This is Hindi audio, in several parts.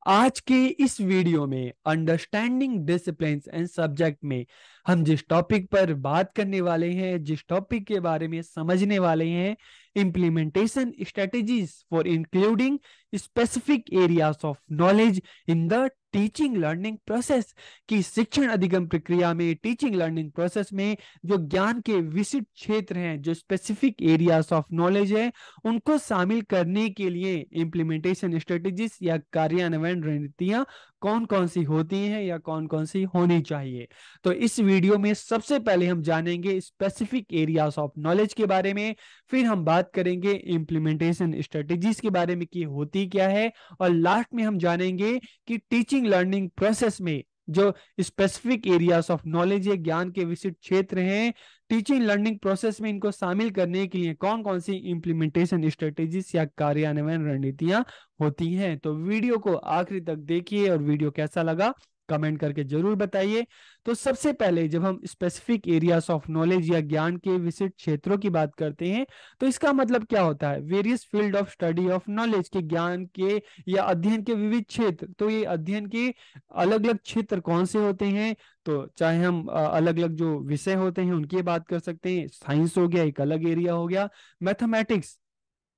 आज के इस वीडियो में अंडरस्टैंडिंग डिसिप्लिन्स एंड सब्जेक्ट में हम जिस टॉपिक पर बात करने वाले हैं, जिस टॉपिक के बारे में समझने वाले हैं, implementation strategies for including specific areas of knowledge in the teaching learning process. की शिक्षण अधिगम प्रक्रिया में, टीचिंग लर्निंग प्रोसेस में जो ज्ञान के विशिष्ट क्षेत्र हैं, जो स्पेसिफिक एरियाज ऑफ नॉलेज है, उनको शामिल करने के लिए इम्प्लीमेंटेशन स्ट्रेटेजीज या कार्यान्वयन रणनीतियां कौन कौन सी होती हैं या कौन कौन सी होनी चाहिए। तो इस वीडियो में सबसे पहले हम जानेंगे स्पेसिफिक एरियाज ऑफ नॉलेज के बारे में, फिर हम बात करेंगे इम्प्लीमेंटेशन स्ट्रेटेजीज के बारे में कि होती क्या है, और लास्ट में हम जानेंगे कि टीचिंग लर्निंग प्रोसेस में जो स्पेसिफिक एरियाज ऑफ नॉलेज है, ज्ञान के विशिष्ट क्षेत्र हैं, टीचिंग लर्निंग प्रोसेस में इनको शामिल करने के लिए कौन कौन सी इम्प्लीमेंटेशन स्ट्रेटेजीज या कार्यान्वयन रणनीतियां होती हैं। तो वीडियो को आखिरी तक देखिए, और वीडियो कैसा लगा कमेंट करके जरूर बताइए। तो सबसे पहले जब हम स्पेसिफिक एरियाज ऑफ नॉलेज या ज्ञान के विशिष्ट क्षेत्रों की बात करते हैं, तो इसका मतलब क्या होता है? Various field of study of knowledge के, ज्ञान के या अध्ययन के विविध क्षेत्र। तो ये अध्ययन के अलग अलग क्षेत्र कौन से होते हैं? तो चाहे हम अलग अलग जो विषय होते हैं उनकी बात कर सकते हैं। साइंस हो गया, एक अलग एरिया हो गया, mathematics,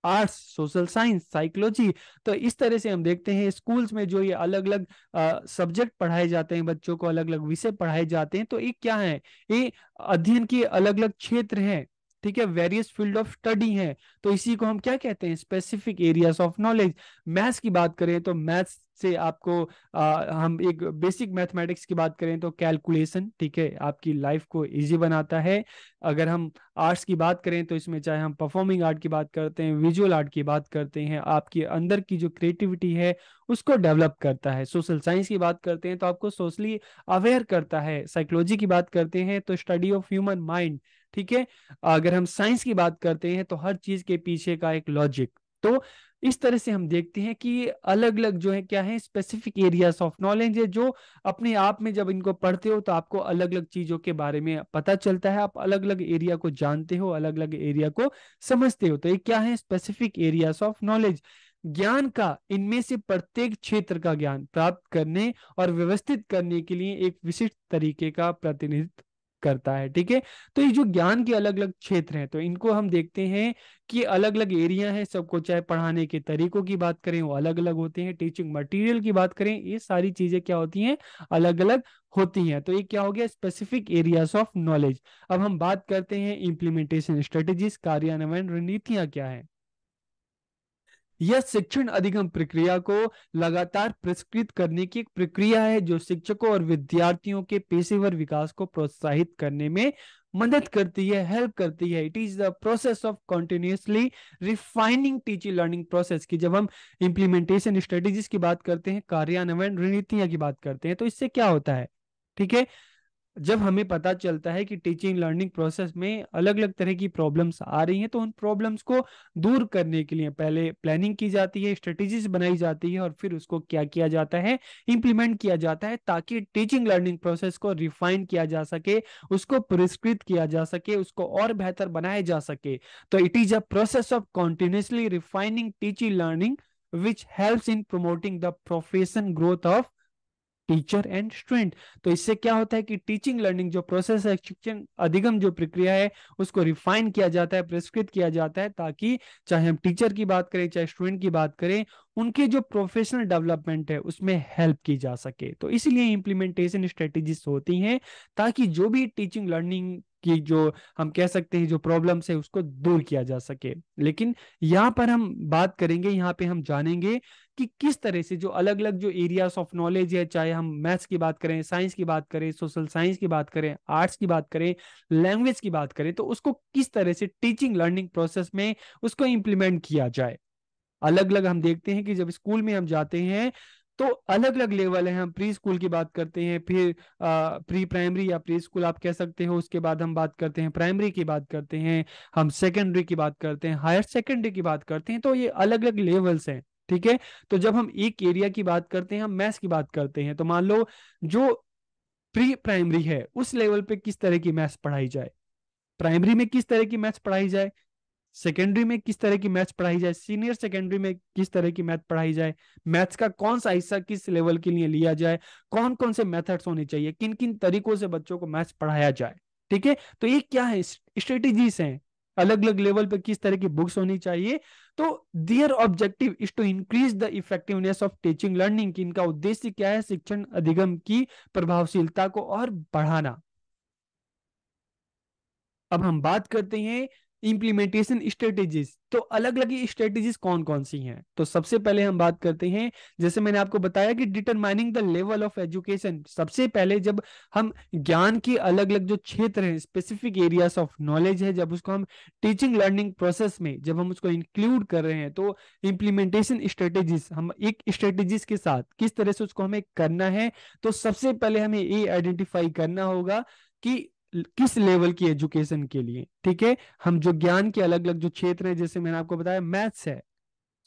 arts, social science, psychology. तो इस तरह से हम देखते हैं स्कूल्स में जो ये अलग अलग सब्जेक्ट पढ़ाए जाते हैं, बच्चों को अलग अलग विषय पढ़ाए जाते हैं, तो ये क्या है? ये अध्ययन के अलग अलग क्षेत्र हैं। ठीक है, वेरियस फील्ड ऑफ स्टडी है। तो इसी को हम क्या कहते हैं? Specific areas of knowledge. Maths की बात करें तो मैथ्स से आपको हम एक बेसिक मैथमेटिक्स की बात करें तो कैलकुलेशन, ठीक है, आपकी लाइफ को इजी बनाता है। अगर हम आर्ट्स की बात करें तो इसमें चाहे हम परफॉर्मिंग आर्ट की बात करते हैं, विजुअल आर्ट की बात करते हैं, आपके अंदर की जो क्रिएटिविटी है उसको डेवलप करता है। सोशल साइंस की बात करते हैं तो आपको सोशली अवेयर करता है। साइकोलॉजी की बात करते हैं तो स्टडी ऑफ ह्यूमन माइंड। ठीक है, अगर हम साइंस की बात करते हैं तो हर चीज के पीछे का एक लॉजिक। तो इस तरह से हम देखते हैं कि अलग अलग जो है क्या है, स्पेसिफिक एरियाज ऑफ नॉलेज है, जो अपने आप में जब इनको पढ़ते हो तो आपको अलग अलग चीजों के बारे में पता चलता है, आप अलग अलग एरिया को जानते हो, अलग अलग एरिया को समझते हो। तो ये क्या है? Specific areas of knowledge. ज्ञान का इनमें से प्रत्येक क्षेत्र का ज्ञान प्राप्त करने और व्यवस्थित करने के लिए एक विशिष्ट तरीके का प्रतिनिधित्व करता है। ठीक है, तो ये जो ज्ञान के अलग अलग क्षेत्र हैं, तो इनको हम देखते हैं कि अलग अलग एरिया है सबको। चाहे पढ़ाने के तरीकों की बात करें वो अलग अलग होते हैं, टीचिंग मटेरियल की बात करें, ये सारी चीजें क्या होती हैं? अलग अलग होती हैं। तो ये क्या हो गया? Specific areas of knowledge. अब हम बात करते हैं इम्प्लीमेंटेशन स्ट्रेटेजीज, कार्यान्वयन रणनीतियां क्या है। यह शिक्षण अधिगम प्रक्रिया को लगातार पुरस्कृत करने की एक प्रक्रिया है जो शिक्षकों और विद्यार्थियों के पेशेवर विकास को प्रोत्साहित करने में मदद करती है, हेल्प करती है। It is the process of continuously refining teaching learning process की। जब हम इंप्लीमेंटेशन स्ट्रेटेजीज की बात करते हैं, कार्यान्वयन रणनीतियां की बात करते हैं, तो इससे क्या होता है? ठीक है, जब हमें पता चलता है कि टीचिंग लर्निंग प्रोसेस में अलग अलग तरह की प्रॉब्लम्स आ रही हैं, तो उन प्रॉब्लम्स को दूर करने के लिए पहले प्लानिंग की जाती है, स्ट्रेटेजीज बनाई जाती है, और फिर उसको क्या किया जाता है? इंप्लीमेंट किया जाता है, ताकि टीचिंग लर्निंग प्रोसेस को रिफाइन किया जा सके, उसको पुरस्कृत किया जा सके, उसको और बेहतर बनाया जा सके। तो it is a process of continuously refining teaching learning which helps in promoting the profession growth of teacher and student. तो इससे क्या होता है कि टीचिंग लर्निंग जो प्रोसेस है, शिक्षण अधिगम जो प्रक्रिया है, उसको रिफाइन किया जाता है, पुरस्कृत किया जाता है, ताकि चाहे हम टीचर की बात करें चाहे स्टूडेंट की बात करें, उनके जो प्रोफेशनल डेवलपमेंट है उसमें हेल्प की जा सके। तो इसलिए इंप्लीमेंटेशन स्ट्रेटेजीज होती हैं, ताकि जो भी टीचिंग लर्निंग की जो हम कह सकते हैं जो प्रॉब्लम्स है उसको दूर किया जा सके। लेकिन यहाँ पर हम बात करेंगे, यहाँ पे हम जानेंगे कि किस तरह से जो अलग अलग जो एरियाज ऑफ नॉलेज है, चाहे हम मैथ्स की बात करें, साइंस की बात करें, सोशल साइंस की बात करें, आर्ट्स की बात करें, लैंग्वेज की बात करें, तो उसको किस तरह से टीचिंग लर्निंग प्रोसेस में उसको इंप्लीमेंट किया जाए। अलग अलग हम देखते हैं कि जब स्कूल में हम जाते हैं तो अलग अलग लेवल है। हम प्री स्कूल की बात करते हैं, फिर प्री प्राइमरी या प्री स्कूल आप कह सकते हो, उसके बाद हम बात करते हैं प्राइमरी की बात करते हैं, हम सेकेंडरी की बात करते हैं, हायर सेकेंडरी की बात करते हैं। तो ये अलग अलग लेवल्स हैं। ठीक है, तो जब हम एक एरिया की बात करते हैं, हम मैथ्स की बात करते हैं, तो मान लो जो प्री प्राइमरी है उस लेवल पे किस तरह की मैथ्स पढ़ाई जाए, प्राइमरी में किस तरह की मैथ्स पढ़ाई जाए, सेकेंडरी में किस तरह की मैथ्स पढ़ाई जाए, सीनियर सेकेंडरी में किस तरह की मैथ पढ़ाई जाए, मैथ्स का कौन सा हिस्सा किस लेवल के लिए लिया जाए, कौन कौन से मेथड्स होने चाहिए, किन किन तरीकों से बच्चों को मैथ्स पढ़ाया जाए। ठीक है, तो ये क्या है, स्ट्रेटेजीज हैं, अलग अलग लेवल पे किस तरह की बुक्स होनी चाहिए। तो their objective is to increase the effectiveness of teaching learning, कि इनका उद्देश्य क्या है, शिक्षण अधिगम की प्रभावशीलता को और बढ़ाना। अब हम बात करते हैं इम्प्लीमेंटेशन स्ट्रेटेजीज। तो अलग अलग स्ट्रेटेजीज कौन कौन सी हैं, तो सबसे पहले हम बात करते हैं, जैसे मैंने आपको बताया कि determining the level of education. सबसे पहले जब हम ज्ञान के अलग अलग जो क्षेत्र हैं, स्पेसिफिक एरियाज ऑफ नॉलेज है, जब उसको हम टीचिंग लर्निंग प्रोसेस में जब हम उसको इंक्लूड कर रहे हैं, तो इम्प्लीमेंटेशन स्ट्रेटेजीज, हम एक स्ट्रेटेजीज के साथ किस तरह से उसको हमें करना है। तो सबसे पहले हमें ये आइडेंटिफाई करना होगा कि किस लेवल की एजुकेशन के लिए। ठीक है, हम जो ज्ञान के अलग अलग जो क्षेत्र है, जैसे मैंने आपको बताया, मैथ्स है,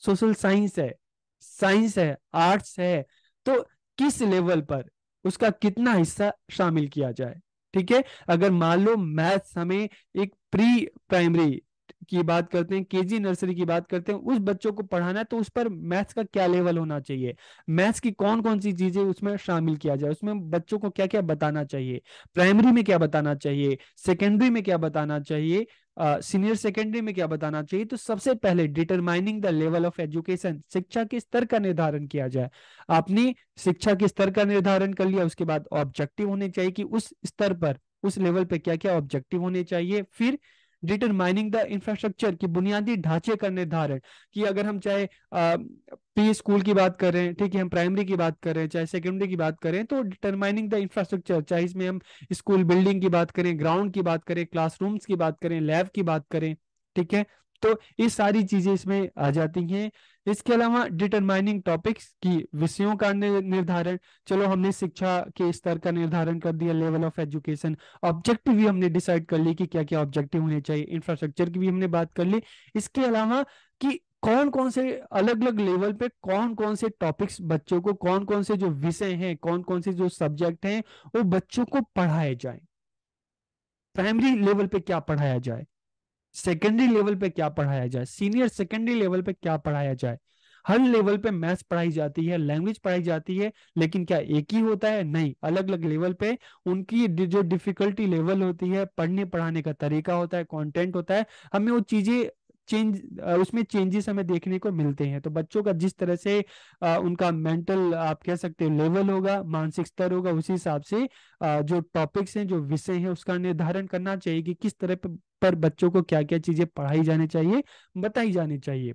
सोशल साइंस है, साइंस है, आर्ट्स है, तो किस लेवल पर उसका कितना हिस्सा शामिल किया जाए। ठीक है, अगर मान लो मैथ्स हमें एक प्री प्राइमरी की बात करते हैं, केजी नर्सरी की बात करते हैं, उस बच्चों को पढ़ाना है, तो उस पर मैथ्स का क्या लेवल होना चाहिए, मैथ्स की कौन कौन सी चीजें उसमें शामिल किया जाए, उसमें बच्चों को क्या क्या बताना चाहिए, प्राइमरी में क्या बताना चाहिए, सेकेंडरी में क्या बताना चाहिए, सीनियर सेकेंडरी में क्या बताना चाहिए। तो सबसे पहले determining the level of education, शिक्षा के स्तर का निर्धारण किया जाए। आपने शिक्षा के स्तर का निर्धारण कर लिया, उसके बाद ऑब्जेक्टिव होने चाहिए कि उस स्तर पर, उस लेवल पे क्या क्या ऑब्जेक्टिव होने चाहिए। फिर डिटरमाइनिंग द इंफ्रास्ट्रक्चर, की बुनियादी ढांचे का निर्धारण, कि अगर हम चाहे प्री स्कूल की बात कर रहे हैं, ठीक है, हम प्राइमरी की बात कर रहे हैं, चाहे सेकेंडरी की बात करें, तो डिटरमाइनिंग द इंफ्रास्ट्रक्चर, चाहे इसमें हम स्कूल बिल्डिंग की बात करें, ग्राउंड की बात करें, क्लासरूम्स की बात करें, लैब की बात करें। ठीक है, तो ये सारी चीजें इसमें आ जाती हैं। इसके अलावा डिटरमाइनिंग टॉपिक्स, की विषयों का निर्धारण। चलो हमने शिक्षा के स्तर का निर्धारण कर दिया, लेवल ऑफ एजुकेशन। ऑब्जेक्टिव भी हमने डिसाइड कर ली कि क्या क्या ऑब्जेक्टिव होने चाहिए, इंफ्रास्ट्रक्चर की भी हमने बात कर ली। इसके अलावा कि कौन कौन से अलग अलग लेवल पे कौन कौन से टॉपिक्स बच्चों को, कौन कौन से जो विषय हैं, कौन कौन से जो सब्जेक्ट हैं, वो बच्चों को पढ़ाए जाए। प्राइमरी लेवल पे क्या पढ़ाया जाए, सेकेंडरी लेवल पे क्या पढ़ाया जाए, सीनियर सेकेंडरी लेवल पे क्या पढ़ाया जाए। हर लेवल पे मैथ्स पढ़ाई जाती है, लैंग्वेज पढ़ाई जाती है, लेकिन क्या एक ही होता है, नहीं, अलग अलग लेवल पे उनकी जो डिफिकल्टी लेवल होती है, पढ़ने पढ़ाने का तरीका होता है, कंटेंट होता है, हमें वो चीजें उसमें चेंजेस हमें देखने को मिलते हैं। तो बच्चों का जिस तरह से उनका मेंटल, आप कह सकते हो, लेवल होगा, मानसिक स्तर होगा, उसी हिसाब से जो टॉपिक्स हैं, जो विषय हैं, उसका निर्धारण करना चाहिए कि किस तरह पर बच्चों को क्या क्या चीजें पढ़ाई जानी चाहिए, बताई जानी चाहिए।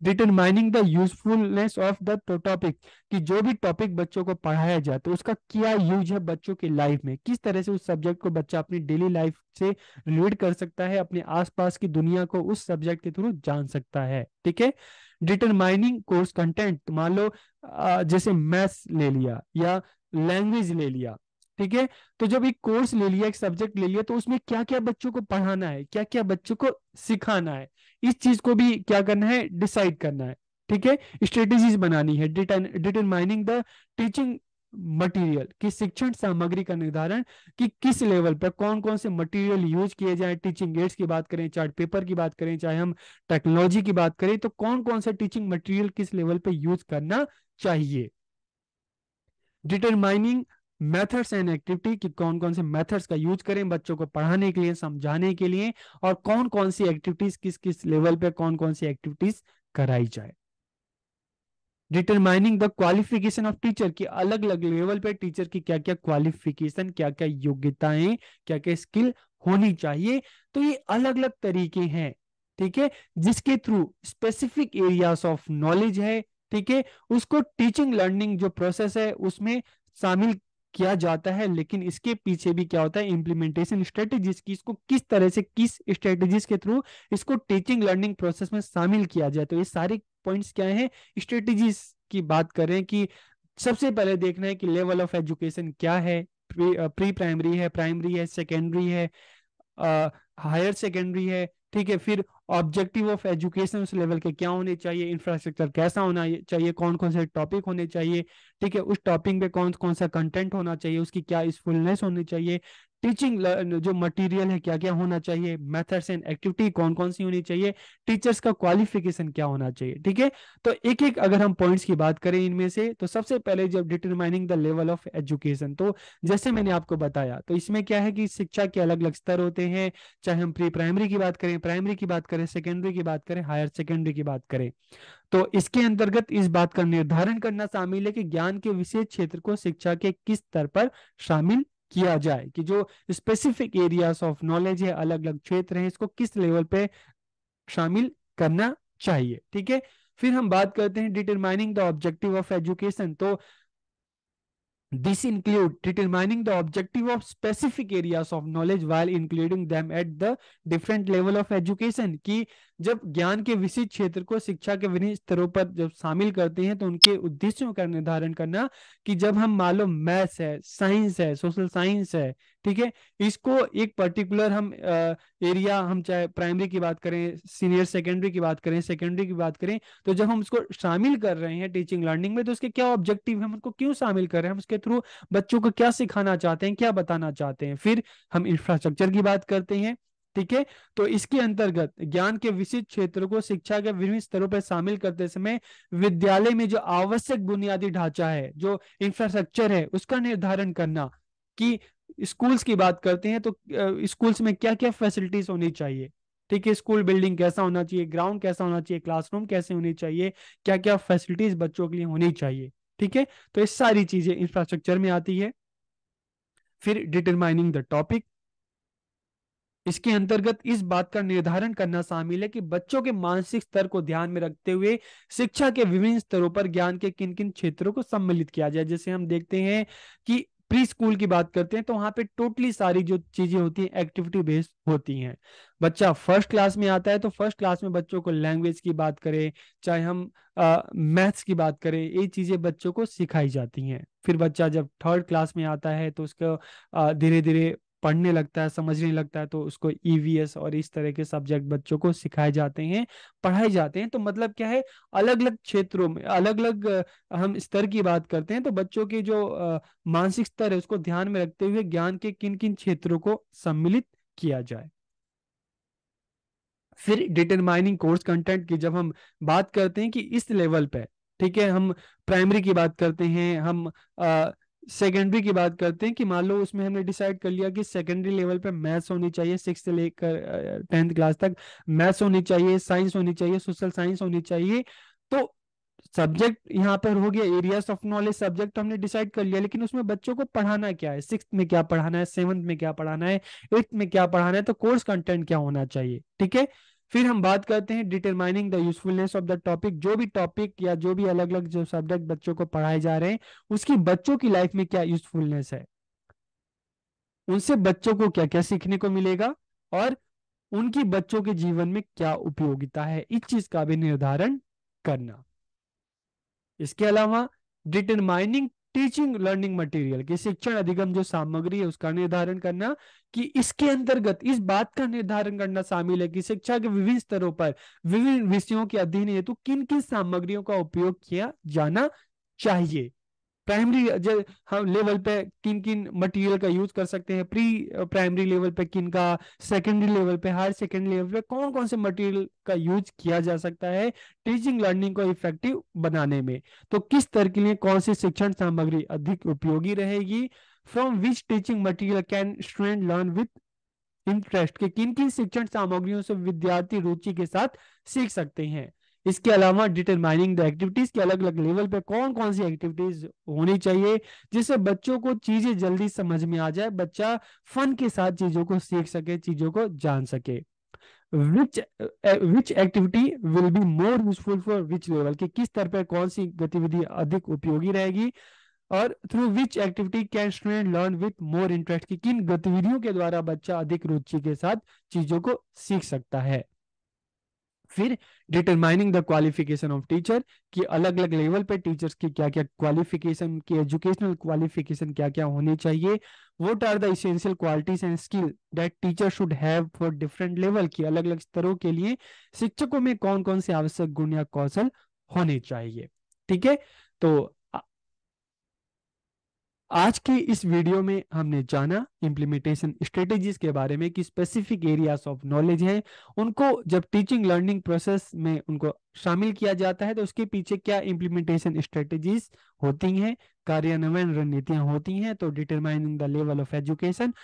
Determining the usefulness of the topic, कि जो भी टॉपिक बच्चों को पढ़ाया जाए, तो उसका क्या यूज है बच्चों की लाइफ में, किस तरह से उस सब्जेक्ट को बच्चा अपनी डेली लाइफ से रिलेट कर सकता है, अपने आसपास की दुनिया को उस सब्जेक्ट के थ्रू जान सकता है। ठीक है, डिटरमाइनिंग कोर्स कंटेंट, मान लो जैसे मैथ्स ले लिया या लैंग्वेज ले लिया। ठीक है, तो जब एक कोर्स ले लिया, एक सब्जेक्ट ले लिया, तो उसमें क्या क्या बच्चों को पढ़ाना है, क्या क्या बच्चों को सिखाना है, इस चीज को भी क्या करना है, डिसाइड करना है। ठीक है, स्ट्रेटेजीज बनानी है। डिटरमाइनिंग द टीचिंग मटेरियल, की शिक्षण सामग्री का निर्धारण, कि किस लेवल पर कौन कौन से मटेरियल यूज किए जाए। टीचिंग एड्स की बात करें, चार्ट पेपर की बात करें, चाहे हम टेक्नोलॉजी की बात करें, तो कौन कौन सा टीचिंग मटेरियल किस लेवल पे यूज करना चाहिए। डिटरमाइनिंग मेथड्स एंड एक्टिविटी, कि कौन कौन से मेथड्स का यूज करें बच्चों को पढ़ाने के लिए, समझाने के लिए, और कौन कौन सी एक्टिविटीज किस किस लेवल पे कौन कौन सी एक्टिविटीज कराई जाए। Determining the qualification of teacher, की अलग अलग लेवल पे टीचर की क्या क्या क्वालिफिकेशन, क्या क्या योग्यताएं, क्या क्या स्किल होनी चाहिए। तो ये अलग अलग तरीके हैं, ठीक है, जिसके through specific areas of knowledge है, ठीक है, उसको टीचिंग लर्निंग जो प्रोसेस है उसमें शामिल किया जाता है। लेकिन इसके पीछे भी क्या होता है, इम्प्लीमेंटेशन स्ट्रेटेजीज, की इसको किस तरह से, किस स्ट्रेटेजीज के थ्रू इसको टीचिंग लर्निंग प्रोसेस में शामिल किया जाए। तो ये सारे पॉइंट्स क्या हैं, स्ट्रेटेजीज की बात करें, कि सबसे पहले देखना है कि लेवल ऑफ एजुकेशन क्या है, प्री प्राइमरी है, प्राइमरी है, सेकेंडरी है, हायर सेकेंडरी है। ठीक है, फिर ऑब्जेक्टिव ऑफ एजुकेशन उस लेवल के क्या होने चाहिए, इंफ्रास्ट्रक्चर कैसा होना चाहिए, कौन कौन से टॉपिक होने चाहिए। ठीक है, उस टॉपिक पे कौन कौन सा कंटेंट होना चाहिए, उसकी क्या यूजफुलनेस होनी चाहिए। टीचिंग जो मटेरियल है क्या क्या होना चाहिए, मेथड्स एंड एक्टिविटी कौन कौन सी होनी चाहिए, टीचर्स का क्वालिफिकेशन क्या होना चाहिए। ठीक है, तो एक एक अगर हम पॉइंट्स की बात करें इनमें से, तो सबसे पहले जब determining the level of education, तो जैसे मैंने आपको बताया, तो इसमें क्या है कि शिक्षा के अलग अलग स्तर होते हैं, चाहे हम प्री प्राइमरी की बात करें, प्राइमरी की बात करें, सेकेंडरी की बात करें, हायर सेकेंडरी की बात करें। तो इसके अंतर्गत इस बात का निर्धारण करना शामिल है कि ज्ञान के विशेष क्षेत्र को शिक्षा के किस स्तर पर शामिल किया जाए, कि जो स्पेसिफिक एरियाज ऑफ नॉलेज है, अलग अलग क्षेत्र हैं, इसको किस लेवल पे शामिल करना चाहिए। ठीक है, फिर हम बात करते हैं determining the objective of education. तो this include determining the objective of specific areas of knowledge while including them at the different level of education, कि जब ज्ञान के विशिष्ट क्षेत्र को शिक्षा के विभिन्न स्तरों पर जब शामिल करते हैं तो उनके उद्देश्यों का निर्धारण करना, कि जब हम मान लो मैथ्स है, साइंस है, सोशल साइंस है, ठीक है, इसको एक पर्टिकुलर हम एरिया, हम चाहे प्राइमरी की बात करें, सीनियर सेकेंडरी की बात करें, सेकेंडरी की बात करें, तो जब हम उसको शामिल कर रहे हैं टीचिंग लर्निंग में, तो उसके क्या ऑब्जेक्टिव है, हम उसको क्यों शामिल कर रहे हैं, हम उसके थ्रू बच्चों को क्या सिखाना चाहते हैं, क्या बताना चाहते हैं। फिर हम इंफ्रास्ट्रक्चर की बात करते हैं। ठीक है, तो इसके अंतर्गत ज्ञान के विशिष्ट क्षेत्रों को शिक्षा के विभिन्न स्तरों पर शामिल करते समय विद्यालय में जो आवश्यक बुनियादी ढांचा है, जो इंफ्रास्ट्रक्चर है, उसका निर्धारण करना, कि स्कूल्स की बात करते हैं तो स्कूल्स में क्या क्या फैसिलिटीज होनी चाहिए। ठीक है, स्कूल बिल्डिंग कैसा होना चाहिए, ग्राउंड कैसा होना चाहिए, क्लासरूम कैसे होनी चाहिए, क्या क्या फैसिलिटीज बच्चों के लिए होनी चाहिए। ठीक है, तो ये सारी चीजें इंफ्रास्ट्रक्चर में आती है। फिर डिटरमाइनिंग द टॉपिक, इसके अंतर्गत इस बात का निर्धारण करना शामिल है कि बच्चों के मानसिक स्तर को ध्यान में रखते हुए शिक्षा के विभिन्न स्तरों पर ज्ञान के किन किन क्षेत्रों को सम्मिलित किया जाए। जैसे हम देखते हैं कि प्री स्कूल की बात करते हैं तो वहां पे टोटली सारी जो चीजें होती हैं एक्टिविटी बेस्ड होती हैं। बच्चा फर्स्ट क्लास में आता है तो फर्स्ट क्लास में बच्चों को लैंग्वेज की बात करें, चाहे हम मैथ्स की बात करें, ये चीजें बच्चों को सिखाई जाती हैं। फिर बच्चा जब थर्ड क्लास में आता है तो उसको धीरे धीरे पढ़ने लगता है, समझने लगता है, तो उसको ईवीएस और इस तरह के सब्जेक्ट बच्चों को सिखाए जाते हैं, पढ़ाए जाते हैं। तो मतलब क्या है, अलग अलग क्षेत्रों में अलग अलग हम स्तर की बात करते हैं, तो बच्चों के जो मानसिक स्तर है उसको ध्यान में रखते हुए ज्ञान के किन किन क्षेत्रों को सम्मिलित किया जाए। फिर डिटरमाइनिंग कोर्स कंटेंट की जब हम बात करते हैं कि इस लेवल पे, ठीक है, हम प्राइमरी की बात करते हैं, हम सेकेंडरी की बात करते हैं, कि मान लो उसमें हमने डिसाइड कर लिया कि सेकेंडरी लेवल पे मैथ्स होनी चाहिए, 6 से लेकर 10th क्लास तक मैथ्स होनी चाहिए, साइंस होनी चाहिए, सोशल साइंस होनी चाहिए। तो सब्जेक्ट यहाँ पर हो गया, एरियाज ऑफ नॉलेज सब्जेक्ट हमने डिसाइड कर लिया, लेकिन उसमें बच्चों को पढ़ाना क्या है, 6th में क्या पढ़ाना है, 7th में क्या पढ़ाना है, 8th में क्या पढ़ाना है, तो कोर्स कंटेंट क्या होना चाहिए। ठीक है, फिर हम बात करते हैं determining the usefulness of the topic, जो भी टॉपिक या जो भी अलग अलग जो सब्जेक्ट बच्चों को पढ़ाए जा रहे हैं उसकी बच्चों की लाइफ में क्या यूजफुलनेस है, उनसे बच्चों को क्या क्या सीखने को मिलेगा, और उनकी बच्चों के जीवन में क्या उपयोगिता है, इस चीज का भी निर्धारण करना। इसके अलावा डिटरमाइनिंग टीचिंग लर्निंग मटेरियल की शिक्षण अधिगम जो सामग्री है उसका निर्धारण करना, कि इसके अंतर्गत इस बात का निर्धारण करना शामिल है कि शिक्षा के विभिन्न स्तरों पर विभिन्न विषयों के अध्ययन हेतु किन किन सामग्रियों का उपयोग किया जाना चाहिए। प्राइमरी हम लेवल पे किन किन मटेरियल का यूज कर सकते हैं, प्री प्राइमरी लेवल पे किन का, सेकेंडरी लेवल पे, हायर सेकेंडरी लेवल पे कौन कौन से मटेरियल का यूज किया जा सकता है टीचिंग लर्निंग को इफेक्टिव बनाने में। तो किस तरह के लिए कौन सी शिक्षण सामग्री अधिक उपयोगी रहेगी, from which teaching material can student learn with interest, के किन किन शिक्षण सामग्रियों से विद्यार्थी रुचि के साथ सीख सकते हैं। इसके अलावा डिटरमाइनिंग द एक्टिविटीज के अलग अलग लेवल पे कौन कौन सी एक्टिविटीज होनी चाहिए जिससे बच्चों को चीजें जल्दी समझ में आ जाए, बच्चा फन के साथ चीजों को सीख सके, चीजों को जान सके। Which activity will be more useful for which level, कि किस स्तर पर कौन सी गतिविधि अधिक उपयोगी रहेगी, और through which activity can student learn with more interest, की किन गतिविधियों के द्वारा बच्चा अधिक रुचि के साथ चीजों को सीख सकता है। फिर determining the qualification of teacher, कि अलग अलग लेवल पे टीचर्स की क्या क्या क्वालिफिकेशन, की एजुकेशनल क्वालिफिकेशन क्या क्या होनी चाहिए, what are the essential qualities and skill that teacher should have for different level, की अलग अलग स्तरों के लिए शिक्षकों में कौन कौन से आवश्यक गुण या कौशल होने चाहिए। ठीक है, तो आज की इस वीडियो में हमने जाना इम्प्लीमेंटेशन स्ट्रेटेजीज के बारे में, कि स्पेसिफिक एरियाज ऑफ नॉलेज हैं, उनको जब टीचिंग लर्निंग प्रोसेस में उनको शामिल किया जाता है तो उसके पीछे क्या इम्प्लीमेंटेशन स्ट्रेटेजीज होती हैं, कार्यान्वयन रणनीतियां होती हैं। तो determining the level of education,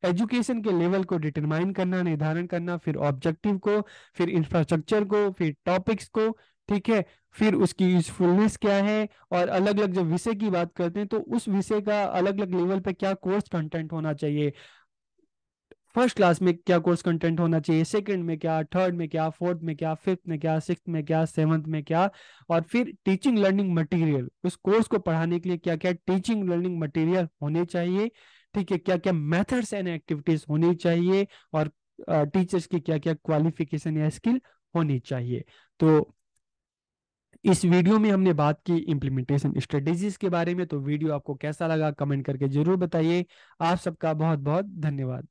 education के लेवल को डिटरमाइन करना, निर्धारण करना, फिर ऑब्जेक्टिव को, फिर इंफ्रास्ट्रक्चर को, फिर टॉपिक्स को, ठीक है, फिर उसकी यूजफुलनेस क्या है, और अलग अलग जब विषय की बात करते हैं तो उस विषय का अलग अलग लेवल पे क्या कोर्स कंटेंट होना चाहिए, फर्स्ट क्लास में क्या कोर्स कंटेंट होना चाहिए, सेकंड में क्या, थर्ड में क्या, फोर्थ में क्या, फिफ्थ में क्या, सिक्स्थ में क्या, सेवंथ में क्या, और फिर टीचिंग लर्निंग मटेरियल, उस कोर्स को पढ़ाने के लिए क्या क्या टीचिंग लर्निंग मटेरियल होने चाहिए, ठीक है, क्या क्या मेथड्स एंड एक्टिविटीज होनी चाहिए, और टीचर्स की क्या क्या क्वालिफिकेशन या स्किल होनी चाहिए। तो इस वीडियो में हमने बात की इम्प्लीमेंटेशन स्ट्रेटेजीज के बारे में। तो वीडियो आपको कैसा लगा कमेंट करके जरूर बताइए। आप सबका बहुत बहुत धन्यवाद।